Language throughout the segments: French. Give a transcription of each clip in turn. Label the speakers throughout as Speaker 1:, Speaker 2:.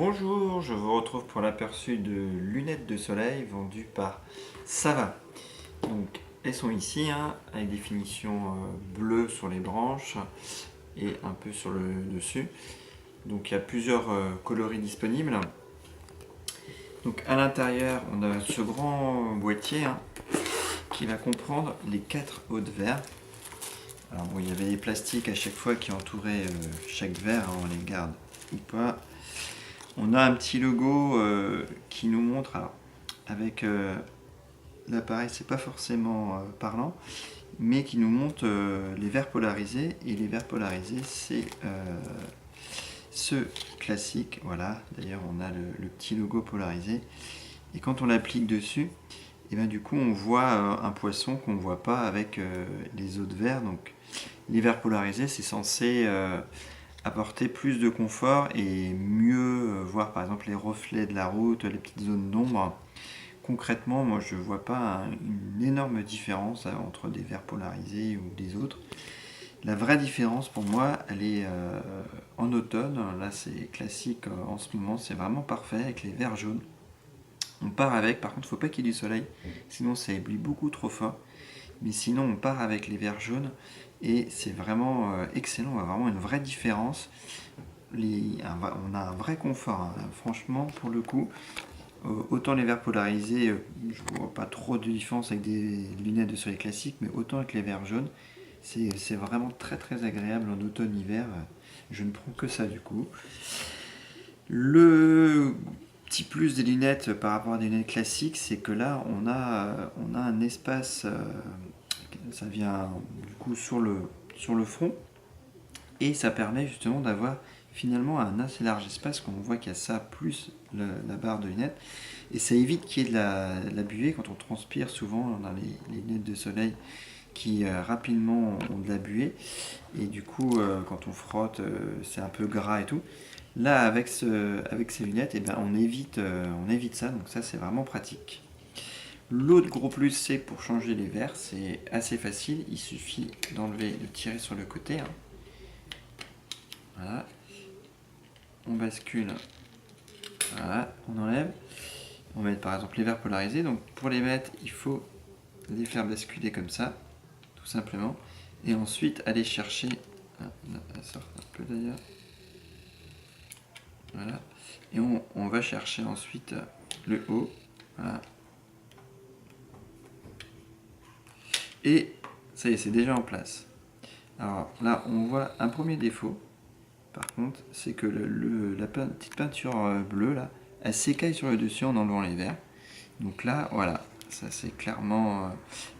Speaker 1: Bonjour, je vous retrouve pour l'aperçu de lunettes de soleil vendues par Sava. Donc, elles sont ici, avec des finitions bleues sur les branches et un peu sur le dessus. Donc, il y a plusieurs coloris disponibles. Donc, à l'intérieur, on a ce grand boîtier qui va comprendre les 4 hauts de verre. Alors, bon, il y avait des plastiques à chaque fois qui entouraient chaque verre, on les garde ou pas. On a un petit logo qui nous montre, alors, avec l'appareil, c'est pas forcément parlant, mais qui nous montre les verres polarisés. Et les verres polarisés, c'est ce classique. Voilà, d'ailleurs, on a le petit logo polarisé. Et quand on l'applique dessus, et bien, du coup, on voit un poisson qu'on ne voit pas avec les autres verres. Donc, les verres polarisés, c'est censé apporter plus de confort et mieux voir par exemple les reflets de la route, les petites zones d'ombre. Concrètement, moi je vois pas une énorme différence entre des verres polarisés ou des autres. La vraie différence pour moi, elle est en automne. Là c'est classique en ce moment, c'est vraiment parfait avec les verres jaunes. On part avec, par contre il ne faut pas qu'il y ait du soleil, sinon ça éblouit beaucoup trop fort. Mais sinon on part avec les verres jaunes et c'est vraiment excellent, on a vraiment une vraie différence. On a un vrai confort, franchement pour le coup. Autant les verres polarisés, je ne vois pas trop de différence avec des lunettes de soleil classiques, mais autant avec les verres jaunes, c'est vraiment très très agréable en automne-hiver. Je ne prends que ça du coup. Le petit plus des lunettes par rapport à des lunettes classiques, c'est que là on a un espace, ça vient du coup sur le front, et ça permet justement d'avoir finalement un assez large espace quand on voit qu'il y a ça plus la barre de lunettes, et ça évite qu'il y ait de la buée quand on transpire. Souvent on a les lunettes de soleil qui rapidement ont de la buée, et du coup quand on frotte c'est un peu gras et tout. Là avec ces lunettes, ben, on évite ça, donc ça c'est vraiment pratique. L'autre gros plus, c'est pour changer les verres, c'est assez facile, il suffit d'enlever, de tirer sur le côté. Voilà, on bascule, voilà, on enlève. On va mettre par exemple les verres polarisés, donc pour les mettre, il faut les faire basculer comme ça, tout simplement, et ensuite aller chercher, elle sort un peu d'ailleurs, voilà, et on va chercher ensuite le haut, voilà, et ça y est, c'est déjà en place. Alors là, on voit un premier défaut, par contre, c'est que la petite peinture bleue, là, elle s'écaille sur le dessus en enlevant les verres. Donc là, voilà, ça c'est clairement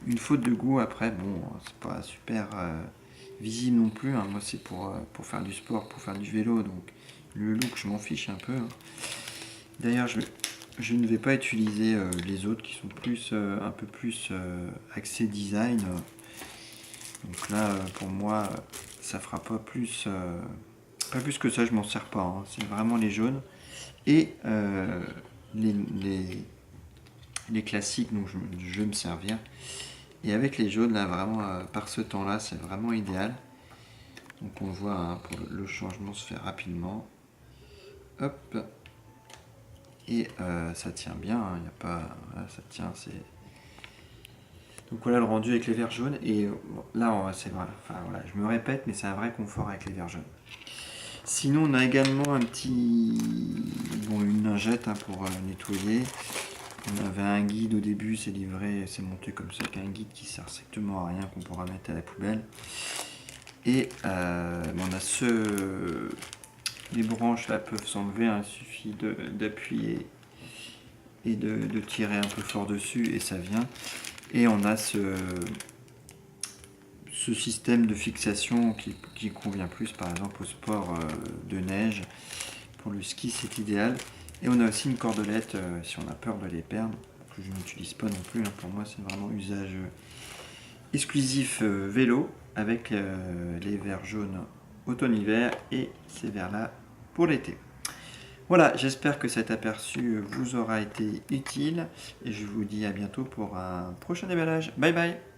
Speaker 1: une faute de goût. Après, bon, c'est pas super visible non plus. Moi, c'est pour faire du sport, pour faire du vélo, donc le look, je m'en fiche un peu. D'ailleurs, je ne vais pas utiliser les autres qui sont un peu plus axés design. Donc là, pour moi, ça fera pas plus que ça, je m'en sers pas. C'est vraiment les jaunes. Et les classiques, donc je vais me servir. Et avec les jaunes, là, vraiment, par ce temps-là, c'est vraiment idéal. Donc on voit, pour le changement se fait rapidement. Hop. Et ça tient bien, il n'y a pas... Voilà, ça tient, c'est... Donc voilà le rendu avec les verres jaunes. Et là, c'est vrai, enfin, voilà, je me répète, mais c'est un vrai confort avec les verres jaunes. Sinon, on a également une lingette pour nettoyer. On avait un guide au début, c'est livré, c'est monté comme ça, qu'un guide qui sert strictement à rien, qu'on pourra mettre à la poubelle. Et on a les branches là peuvent s'enlever, il suffit d'appuyer et de tirer un peu fort dessus et ça vient. Et on a ce système de fixation qui convient plus par exemple au sport de neige. Pour le ski, c'est idéal. Et on a aussi une cordelette si on a peur de les perdre, que je n'utilise pas non plus. Pour moi, c'est vraiment usage exclusif vélo, avec les verres jaunes automne-hiver et ces verres-là pour l'été. Voilà, j'espère que cet aperçu vous aura été utile et je vous dis à bientôt pour un prochain déballage. Bye bye!